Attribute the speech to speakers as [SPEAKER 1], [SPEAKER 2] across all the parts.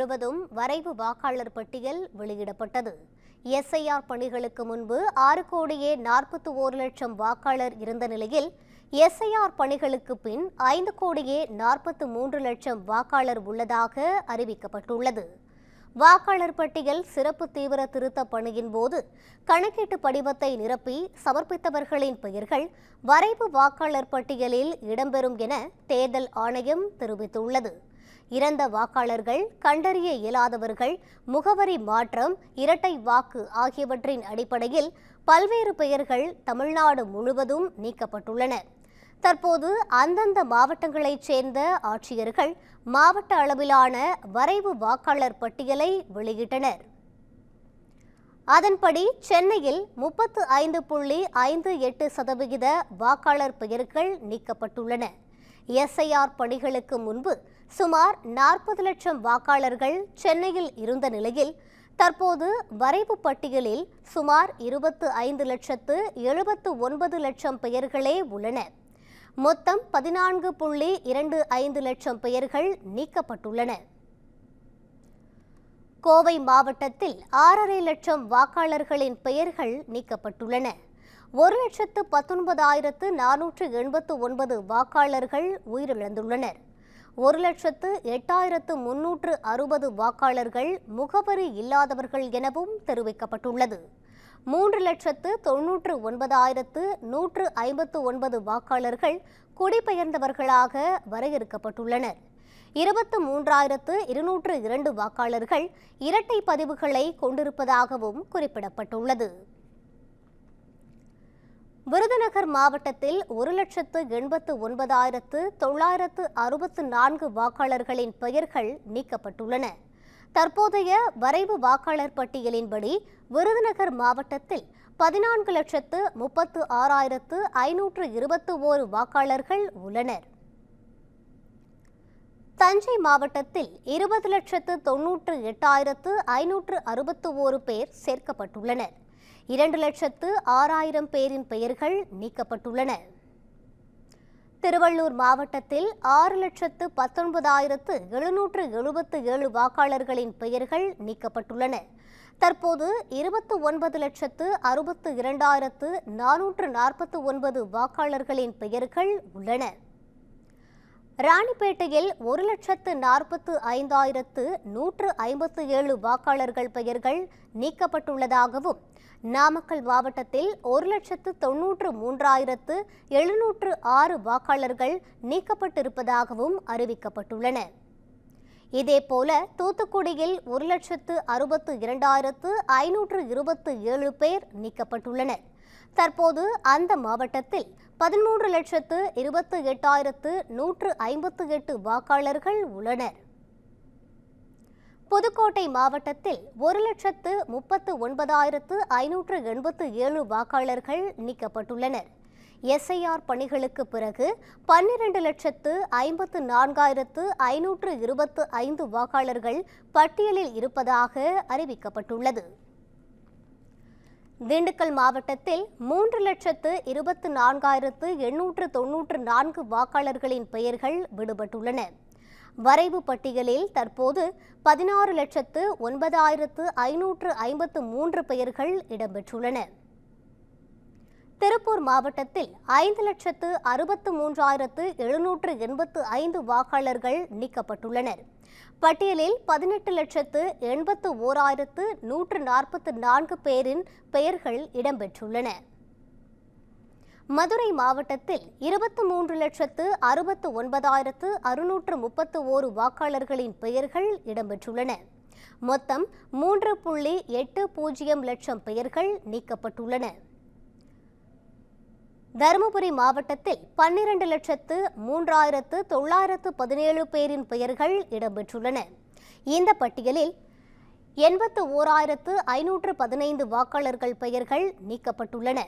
[SPEAKER 1] முழுவதும் வரைவு வாக்காளர் பட்டியல் வெளியிடப்பட்டது. எஸ்ஐஆர் பணிகளுக்கு முன்பு 6,41,00,000 வாக்காளர் இருந்த நிலையில் எஸ்ஐஆர் பணிகளுக்கு பின் 5,43,00,000 வாக்காளர் உள்ளதாக அறிவிக்கப்பட்டுள்ளது. வாக்காளர் பட்டியல் சிறப்பு தீவிர திருத்த பணியின் போது கணக்கீட்டு படிவத்தை நிரப்பி சமர்ப்பித்தவர்களின் பெயர்கள் வரைவு வாக்காளர் பட்டியலில் இடம்பெறும் என தேர்தல் ஆணையம் தெரிவித்துள்ளது. இறந்த வாக்காளர்கள், கண்டறிய இயலாதவர்கள், முகவரி மாற்றம், இரட்டை வாக்கு ஆகியவற்றின் அடிப்படையில் பல்வேறு பெயர்கள் தமிழ்நாடு முழுவதும் நீக்கப்பட்டுள்ளன. தற்போது அந்தந்த மாவட்டங்களைச் சேர்ந்த ஆட்சியர்கள் மாவட்ட அளவிலான வரைவு வாக்காளர் பட்டியலை வெளியிட்டனர். அதன்படி சென்னையில் 35.58% வாக்காளர் பெயர்கள் நீக்கப்பட்டுள்ளன. எஸ்ஐஆர் பணிகளுக்கு முன்பு சுமார் 40 லட்சம் வாக்காளர்கள் சென்னையில் இருந்த நிலையில் தற்போது வரைவு பட்டியலில் சுமார் 25,79,00,000 பெயர்களே உள்ளன. மொத்தம் 14.25 லட்சம் பெயர்கள் நீக்கப்பட்டுள்ளன. கோவை மாவட்டத்தில் 6.5 லட்சம் வாக்காளர்களின் பெயர்கள் நீக்கப்பட்டுள்ளன. 1,19,489 வாக்காளர்கள் உயிரிழந்துள்ளனர். 1,08,360 வாக்காளர்கள் முகவரி இல்லாதவர்கள் எனவும் தெரிவிக்கப்பட்டுள்ளது. 3,99,159 வாக்காளர்கள் குடிபெயர்ந்தவர்களாக வரையறுக்கப்பட்டுள்ளனர். 23,202 வாக்காளர்கள் இரட்டை பதிவுகளை கொண்டிருப்பதாகவும் குறிப்பிடப்பட்டுள்ளது. விருதுநகர் மாவட்டத்தில் 1,89,964 வாக்காளர்களின் பெயர்கள் நீக்கப்பட்டுள்ளன. தற்போதைய வரைவு வாக்காளர் பட்டியலின்படி விருதுநகர் மாவட்டத்தில் 14,36,521 வாக்காளர்கள் உள்ளனர். தஞ்சை மாவட்டத்தில் 20,98,561 பேர் சேர்க்கப்பட்டுள்ளனர். 2,06,000 பேரின் பெயர்கள் நீக்கப்பட்டுள்ளன. திருவள்ளூர் மாவட்டத்தில் 6,19,777 வாக்காளர்களின் பெயர்கள் நீக்கப்பட்டுள்ளன. தற்போது 29,62,449 வாக்காளர்களின் பெயர்கள் உள்ளன. ராணிப்பேட்டையில் 1,45,157 வாக்காளர்கள் பெயர்கள் நீக்கப்பட்டுள்ளதாகவும், நாமக்கல் மாவட்டத்தில் 1,93,706 வாக்காளர்கள் நீக்கப்பட்டிருப்பதாகவும் அறிவிக்கப்பட்டுள்ளன. இதேபோல தூத்துக்குடியில் 1,62,527 பேர் நீக்கப்பட்டுள்ளனர். தற்போது அந்த மாவட்டத்தில் 13,28,158 வாக்காளர்கள் உள்ளனர். புதுக்கோட்டை மாவட்டத்தில் 1,39,587 வாக்காளர்கள் நீக்கப்பட்டுள்ளனர். எஸ்ஐஆர் பணிகளுக்கு பிறகு 12,54,525 வாக்காளர்கள் பட்டியலில் இருப்பதாக அறிவிக்கப்பட்டுள்ளது. திண்டுக்கல் மாவட்டத்தில் 3,24,894 வாக்காளர்களின் பெயர்கள் விடுபட்டுள்ளன. வரைவு பட்டியலில் தற்போது 16,09,553 பெயர்கள் இடம்பெற்றுள்ளன. திருப்பூர் மாவட்டத்தில் 5,63,785 வாக்காளர்கள் நீக்கப்பட்டுள்ளனர். பட்டியலில் 18,81,144 பேரின் பெயர்கள் இடம்பெற்றுள்ளன. மதுரை மாவட்டத்தில் 23,69,631 வாக்காளர்களின் பெயர்கள் இடம்பெற்றுள்ளன. மொத்தம் 3.80 லட்சம் பெயர்கள் நீக்கப்பட்டுள்ளன. தருமபுரி மாவட்டத்தில் 12,03,917 பேரின் பெயர்கள் இடம்பெற்றுள்ளன. இந்த பட்டியலில் 81,515 வாக்காளர்கள் பெயர்கள் நீக்கப்பட்டுள்ளன.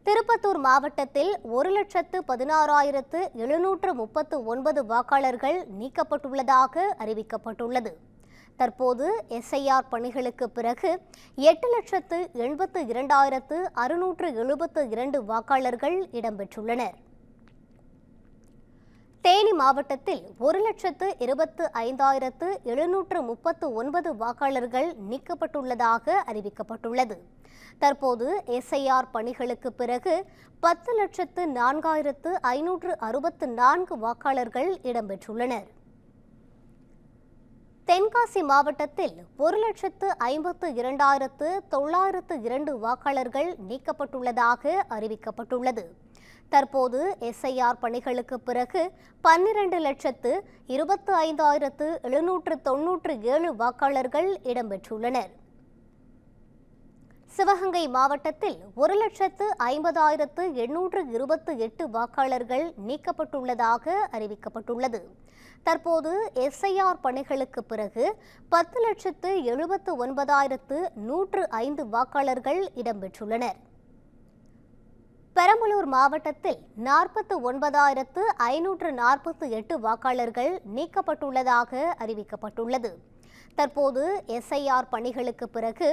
[SPEAKER 1] திருப்பத்தூர் மாவட்டத்தில் 1,16,739 வாக்காளர்கள் நீக்கப்பட்டுள்ளதாக அறிவிக்கப்பட்டுள்ளது. தற்போது எஸ்ஐஆர் பணிகளுக்கு பிறகு 8,82,672 வாக்காளர்கள் இடம்பெற்றுள்ளனர். தேனி மாவட்டத்தில் 1,25,739 வாக்காளர்கள் நீக்கப்பட்டுள்ளதாக அறிவிக்கப்பட்டுள்ளது. தற்போது எஸ்ஐஆர் பணிகளுக்கு பிறகு 10,04,564 வாக்காளர்கள் இடம்பெற்றுள்ளனர். தென்காசி மாவட்டத்தில் 1,52,902 வாக்காளர்கள் நீக்கப்பட்டுள்ளதாக அறிவிக்கப்பட்டுள்ளது. தற்போது எஸ்ஐஆர் பணிகளுக்கு பிறகு 12,25,797 வாக்காளர்கள் இடம்பெற்றுள்ளனர். சிவகங்கை மாவட்டத்தில் 1,50,828 வாக்காளர்கள் நீக்கப்பட்டுள்ளதாக அறிவிக்கப்பட்டுள்ளது. தற்போது எஸ்ஐஆர் பணிகளுக்கு பிறகு 10,79,105 வாக்காளர்கள் இடம்பெற்றுள்ளனர். பெரம்பலூர் மாவட்டத்தில் 49,548 வாக்காளர்கள் நீக்கப்பட்டுள்ளதாக அறிவிக்கப்பட்டுள்ளது. தற்போது எஸ்ஐஆர் பணிகளுக்கு பிறகு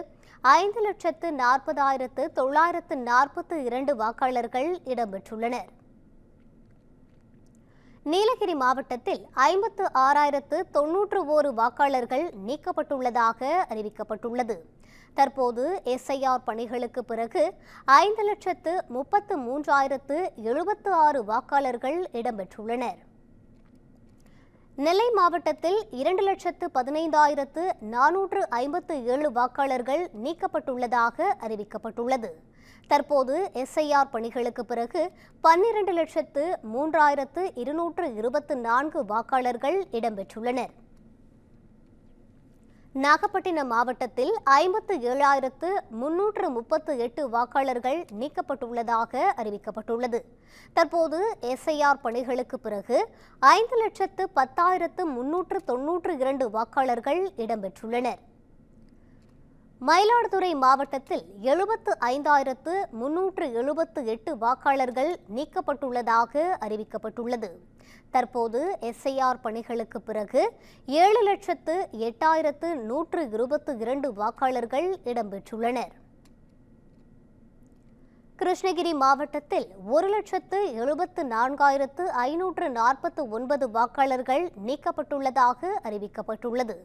[SPEAKER 1] 5,40,942 வாக்காளர்கள் இடம்பெற்றுள்ளனர். நீலகிரி மாவட்டத்தில் 56,091 வாக்காளர்கள் நீக்கப்பட்டுள்ளதாக அறிவிக்கப்பட்டுள்ளது. தற்போது எஸ்ஐஆர் பணிகளுக்கு பிறகு 5,33,076 வாக்காளர்கள் இடம்பெற்றுள்ளனர். நெல்லை மாவட்டத்தில் 2,15,457 வாக்காளர்கள் நீக்கப்பட்டுள்ளதாக அறிவிக்கப்பட்டுள்ளது. தற்போது எஸ்ஐஆர் பணிகளுக்கு பிறகு 12,03,224 வாக்காளர்கள் இடம்பெற்றுள்ளனர். நாகப்பட்டினம் மாவட்டத்தில் 57,338 வாக்காளர்கள் நீக்கப்பட்டுள்ளதாக அறிவிக்கப்பட்டுள்ளது. தற்போது எஸ்ஐஆர் பணிகளுக்கு பிறகு 5,10,392 வாக்காளர்கள் இடம்பெற்றுள்ளனர். மயிலாடுதுறை மாவட்டத்தில் 75,378 வாக்காளர்கள் நீக்கப்பட்டுள்ளதாக அறிவிக்கப்பட்டுள்ளது. தற்போது எஸ்ஐஆர் பணிகளுக்கு பிறகு 7,08,122 வாக்காளர்கள் இடம்பெற்றுள்ளனர். கிருஷ்ணகிரி மாவட்டத்தில் 1,74,549 வாக்காளர்கள் நீக்கப்பட்டுள்ளதாக அறிவிக்கப்பட்டுள்ளது.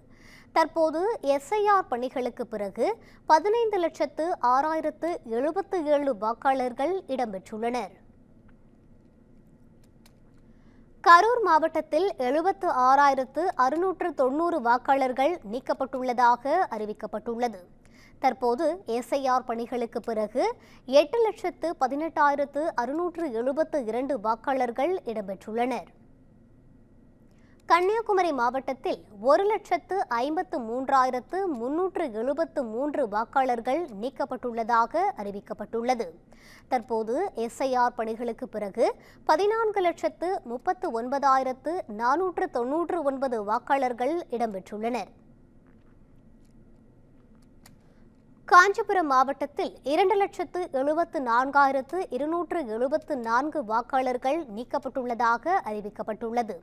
[SPEAKER 1] தற்போது எஸ்ஐஆர் பணிகளுக்கு பிறகு 15,06,077 வாக்காளர்கள் இடம்பெற்றுள்ளனர். கரூர் மாவட்டத்தில் 76,690 வாக்காளர்கள் நீக்கப்பட்டுள்ளதாக அறிவிக்கப்பட்டுள்ளது. தற்போது எஸ்ஐஆர் பணிகளுக்கு பிறகு 8,18,672 வாக்காளர்கள் இடம்பெற்றுள்ளனர். கன்னியாகுமரி மாவட்டத்தில் 1,53,373 வாக்காளர்கள் நீக்கப்பட்டுள்ளதாக அறிவிக்கப்பட்டுள்ளது. தற்போது எஸ்ஐஆர் பணிகளுக்கு பிறகு 14,39,499 வாக்காளர்கள் இடம்பெற்றுள்ளனர். காஞ்சிபுரம் மாவட்டத்தில் 2,74,274 வாக்காளர்கள் நீக்கப்பட்டுள்ளதாக அறிவிக்கப்பட்டுள்ளது.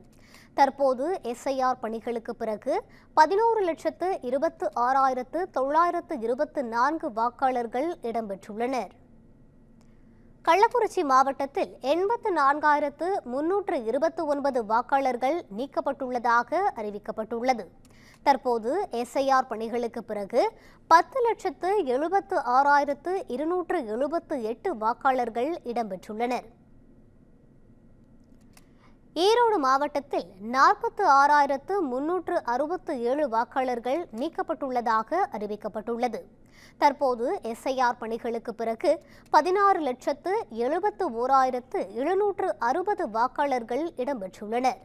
[SPEAKER 1] தற்போது எஸ்ஐஆர் பணிகளுக்கு பிறகு 11,26,924 வாக்காளர்கள் இடம்பெற்றுள்ளனர். கள்ளக்குறிச்சி மாவட்டத்தில் 84,329 வாக்காளர்கள் நீக்கப்பட்டுள்ளதாக அறிவிக்கப்பட்டுள்ளது. தற்போது எஸ்ஐஆர் பணிகளுக்கு பிறகு 10,76,278 வாக்காளர்கள் இடம்பெற்றுள்ளனர். ஈரோடு மாவட்டத்தில் 46,367 வாக்காளர்கள் நீக்கப்பட்டுள்ளதாக அறிவிக்கப்பட்டுள்ளது. தற்போது எஸ்ஐஆர் பணிகளுக்கு பிறகு 16,71,760 வாக்காளர்கள் இடம்பெற்றுள்ளனர்.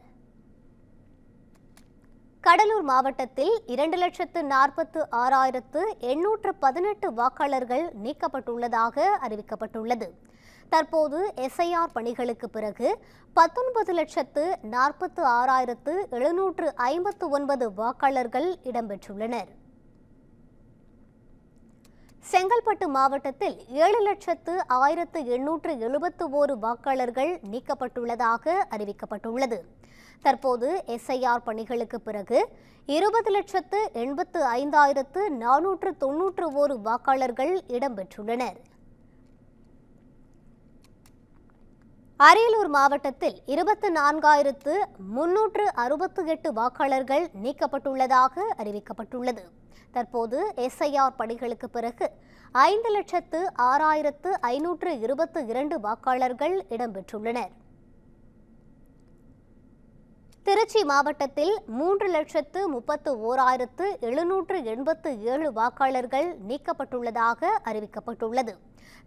[SPEAKER 1] கடலூர் மாவட்டத்தில் 2,46,818 வாக்காளர்கள் நீக்கப்பட்டுள்ளதாக அறிவிக்கப்பட்டுள்ளது. தற்போது எஸ்ஐஆர் பணிகளுக்கு பிறகு 19,46,759 வாக்காளர்கள் இடம்பெற்றுள்ளனர். செங்கல்பட்டு மாவட்டத்தில் 7,1,871 வாக்காளர்கள் நீக்கப்பட்டுள்ளதாக அறிவிக்கப்பட்டுள்ளது. தற்போது எஸ்ஐஆர் பணிகளுக்கு பிறகு 20,85,491 வாக்காளர்கள் இடம்பெற்றுள்ளனர். அரியலூர் மாவட்டத்தில் 24,368 வாக்காளர்கள் நீக்கப்பட்டுள்ளதாக அறிவிக்கப்பட்டுள்ளது. தற்போது எஸ்ஐஆர் பணிகளுக்கு பிறகு 5,06,522 வாக்காளர்கள் இடம்பெற்றுள்ளனர். திருச்சி மாவட்டத்தில் 3,31,787 வாக்காளர்கள் நீக்கப்பட்டுள்ளதாக அறிவிக்கப்பட்டுள்ளது.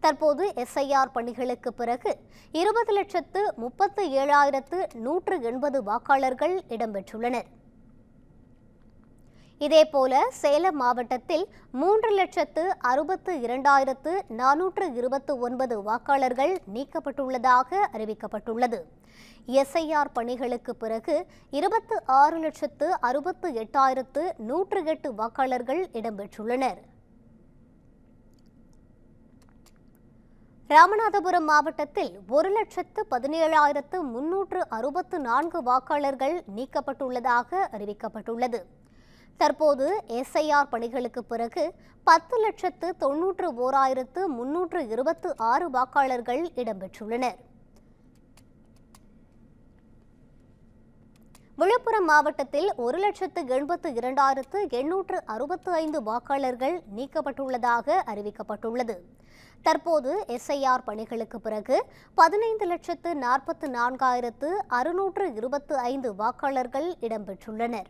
[SPEAKER 1] தற்போது எஸ்ஐஆர் பணிகளுக்கு பிறகு 20,37,180 வாக்காளர்கள் இடம்பெற்றுள்ளனர். இதேபோல சேலம் மாவட்டத்தில் 3,62,429 வாக்காளர்கள் நீக்கப்பட்டுள்ளதாக அறிவிக்கப்பட்டுள்ளது. எஸ்ஐஆர் பணிகளுக்கு பிறகு 26,68,108 வாக்காளர்கள் இடம்பெற்றுள்ளனர். ராமநாதபுரம் மாவட்டத்தில் 1,17,364 வாக்காளர்கள் நீக்கப்பட்டுள்ளதாக அறிவிக்கப்பட்டுள்ளது. தற்போது எஸ்ஐஆர் பணிகளுக்கு பிறகு 10,91,326 வாக்காளர்கள் இடம்பெற்றுள்ளனர். விழுப்புரம் மாவட்டத்தில் 1,82,865 வாக்காளர்கள் நீக்கப்பட்டுள்ளதாக அறிவிக்கப்பட்டுள்ளது. தற்போது எஸ்ஐஆர் பணிகளுக்கு பிறகு 15,44,625 வாக்காளர்கள் இடம்பெற்றுள்ளனர்.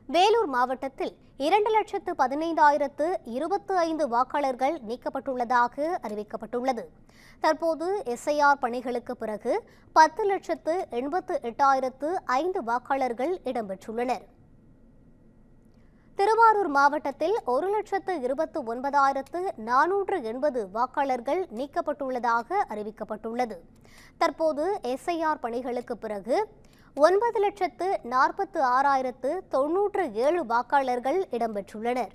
[SPEAKER 1] வேலூர் மாவட்டத்தில் 2,15,025 வாக்காளர்கள் நீக்கப்பட்டுள்ளதாக அறிவிக்கப்பட்டுள்ளது. தற்போது எஸ்ஐஆர் பணிகளுக்கு பிறகு 10,88,005 வாக்காளர்கள் இடம்பெற்றுள்ளனர். திருவாரூர் மாவட்டத்தில் 1,29,480 வாக்காளர்கள் நீக்கப்பட்டுள்ளதாக அறிவிக்கப்பட்டுள்ளது. தற்போது எஸ்ஐஆர் பணிகளுக்கு பிறகு 9,46,097 வாக்காளர்கள் இடம்பெற்றுள்ளனர்.